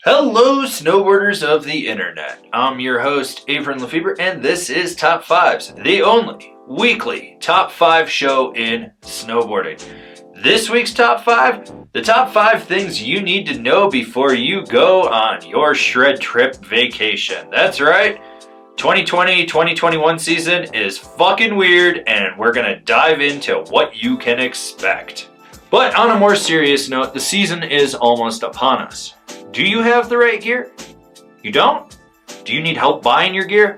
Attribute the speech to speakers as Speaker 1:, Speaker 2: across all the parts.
Speaker 1: Hello, snowboarders of the internet. I'm your host, Avran LeFeber, and this is Top 5s, the only weekly Top 5 show in snowboarding. This week's Top 5, the top 5 things you need to know before you go on your shred trip vacation. That's right, 2020-2021 season is fucking weird, and we're gonna dive into what you can expect. But on a more serious note, the season is almost upon us. Do you have the right gear? You don't? Do you need help buying your gear?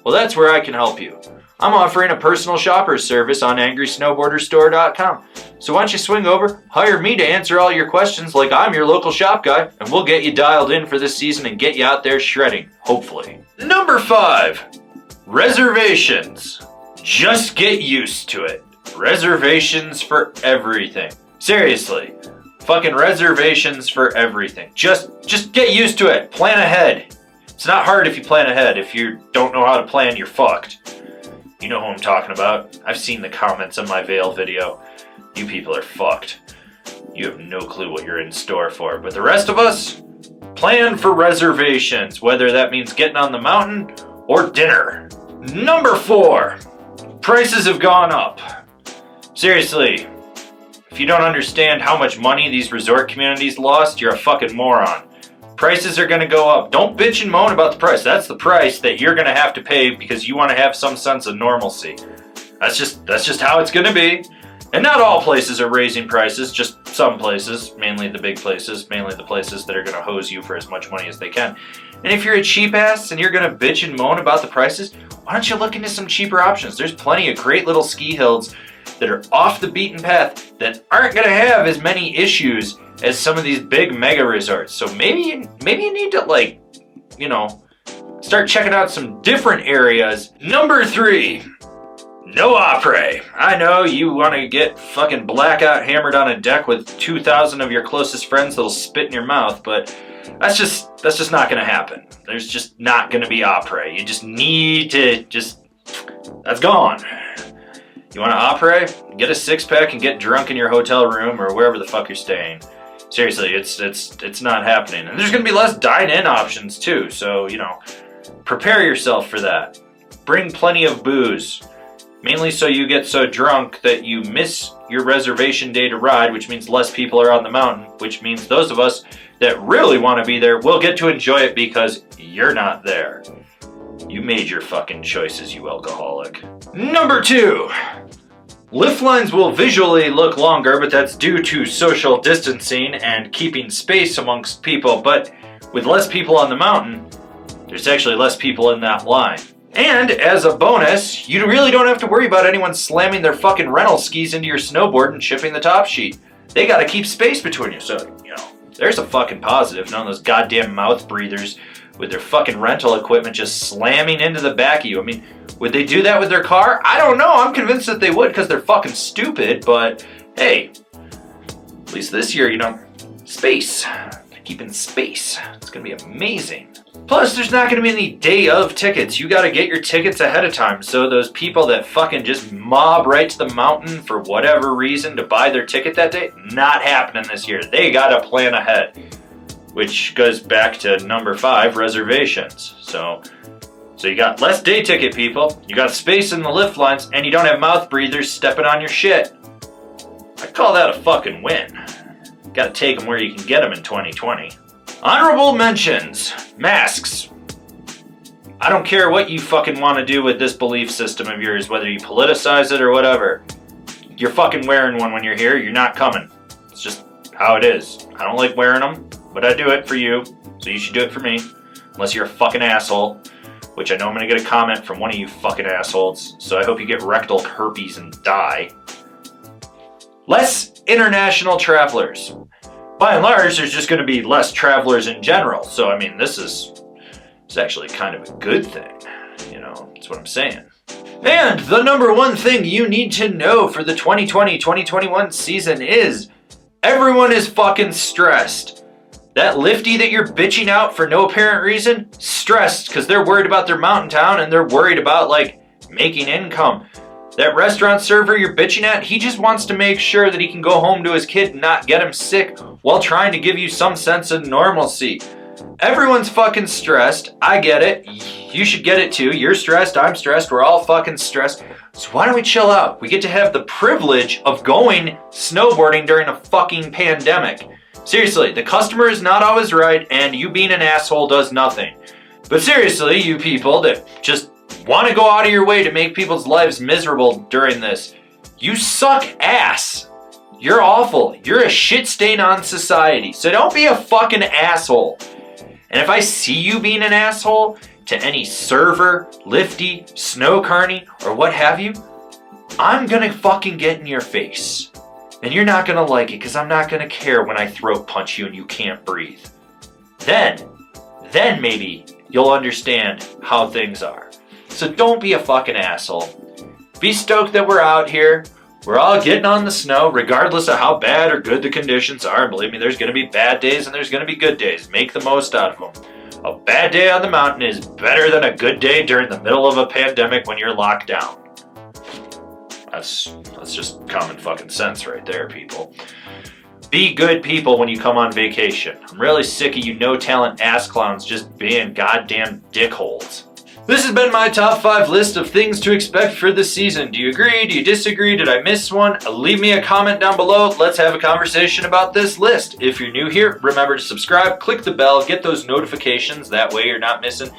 Speaker 1: Well, that's where I can help you. I'm offering a personal shopper service on angrysnowboarderstore.com. So why don't you swing over, hire me to answer all your questions like I'm your local shop guy, and we'll get you dialed in for this season and get you out there shredding, hopefully. Number 5, reservations. Just get used to it. Reservations for everything. Seriously. Fucking reservations for everything. Just get used to it. Plan ahead. It's not hard if you plan ahead. If you don't know how to plan, you're fucked. You know who I'm talking about. I've seen the comments on my Veil video. You people are fucked. You have no clue what you're in store for. But the rest of us, plan for reservations, whether that means getting on the mountain or dinner. Number 4, prices have gone up. Seriously. If you don't understand how much money these resort communities lost, you're a fucking moron. Prices are gonna go up. Don't bitch and moan about the price. That's the price that you're gonna have to pay because you wanna have some sense of normalcy. That's just how it's gonna be. And not all places are raising prices, just some places, mainly the big places, mainly the places that are gonna hose you for as much money as they can. And if you're a cheap ass and you're gonna bitch and moan about the prices, why don't you look into some cheaper options? There's plenty of great little ski hills that are off the beaten path that aren't going to have as many issues as some of these big mega resorts. So maybe you need to start checking out some different areas. Number 3, no Oprah. I know you want to get fucking blackout hammered on a deck with 2,000 of your closest friends that'll spit in your mouth, but that's just not going to happen. There's just not going to be Oprah. You just need to that's gone. You want to opera? Get a 6-pack and get drunk in your hotel room or wherever the fuck you're staying. Seriously, it's not happening. And there's going to be less dine-in options too, so, prepare yourself for that. Bring plenty of booze. Mainly so you get so drunk that you miss your reservation day to ride, which means less people are on the mountain, which means those of us that really want to be there will get to enjoy it because you're not there. You made your fucking choices, you alcoholic. Number 2, lift lines will visually look longer, but that's due to social distancing and keeping space amongst people. But with less people on the mountain, there's actually less people in that line. And as a bonus, you really don't have to worry about anyone slamming their fucking rental skis into your snowboard and chipping the top sheet. They gotta keep space between you, so, there's a fucking positive. None of those goddamn mouth breathers with their fucking rental equipment just slamming into the back of you. I mean, would they do that with their car? I don't know. I'm convinced that they would because they're fucking stupid, but hey, at least this year, space. They're keeping space. It's gonna be amazing. Plus, there's not gonna be any day of tickets. You gotta get your tickets ahead of time, so those people that fucking just mob right to the mountain for whatever reason to buy their ticket that day, not happening this year. They gotta plan ahead. Which goes back to number 5, reservations. So you got less day ticket people, you got space in the lift lines, and you don't have mouth breathers stepping on your shit. I call that a fucking win. Gotta take them where you can get them in 2020. Honorable mentions. Masks. I don't care what you fucking want to do with this belief system of yours, whether you politicize it or whatever. You're fucking wearing one when you're here, you're not coming. It's just how it is. I don't like wearing them. But I do it for you, so you should do it for me. Unless you're a fucking asshole, which I know I'm gonna get a comment from one of you fucking assholes, so I hope you get rectal herpes and die. Less international travelers. By and large, there's just gonna be less travelers in general, so I mean, this is actually kind of a good thing. That's what I'm saying. And the number 1 thing you need to know for the 2020-2021 season is everyone is fucking stressed. That lifty that you're bitching out for no apparent reason, stressed because they're worried about their mountain town and they're worried about making income. That restaurant server you're bitching at, he just wants to make sure that he can go home to his kid and not get him sick while trying to give you some sense of normalcy. Everyone's fucking stressed. I get it. You should get it too. You're stressed. I'm stressed. We're all fucking stressed. So why don't we chill out? We get to have the privilege of going snowboarding during a fucking pandemic. Seriously, the customer is not always right, and you being an asshole does nothing. But seriously, you people that just want to go out of your way to make people's lives miserable during this, you suck ass. You're awful. You're a shit stain on society. So don't be a fucking asshole. And if I see you being an asshole to any server, lifty, snow carny, or what have you, I'm gonna fucking get in your face. And you're not gonna like it because I'm not gonna care when I throat punch you and you can't breathe. Then maybe you'll understand how things are. So don't be a fucking asshole. Be stoked that we're out here. We're all getting on the snow regardless of how bad or good the conditions are. Believe me, there's going to be bad days and there's going to be good days. Make the most out of them. A bad day on the mountain is better than a good day during the middle of a pandemic when you're locked down. That's just common fucking sense right there, people. Be good people when you come on vacation. I'm really sick of you no-talent ass clowns just being goddamn dickholes. This has been my top 5 list of things to expect for this season. Do you agree? Do you disagree? Did I miss one? Leave me a comment down below. Let's have a conversation about this list. If you're new here, remember to subscribe, click the bell, get those notifications. That way you're not missing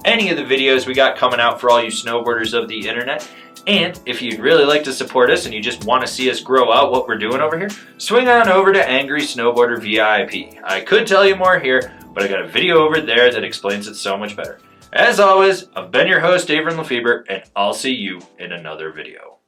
Speaker 1: any of the videos we got coming out for all you snowboarders of the internet. And if you'd really like to support us and you just want to see us grow out what we're doing over here, swing on over to Angry Snowboarder VIP. I could tell you more here, but I got a video over there that explains it so much better. As always, I've been your host, Avran LeFeber, and I'll see you in another video.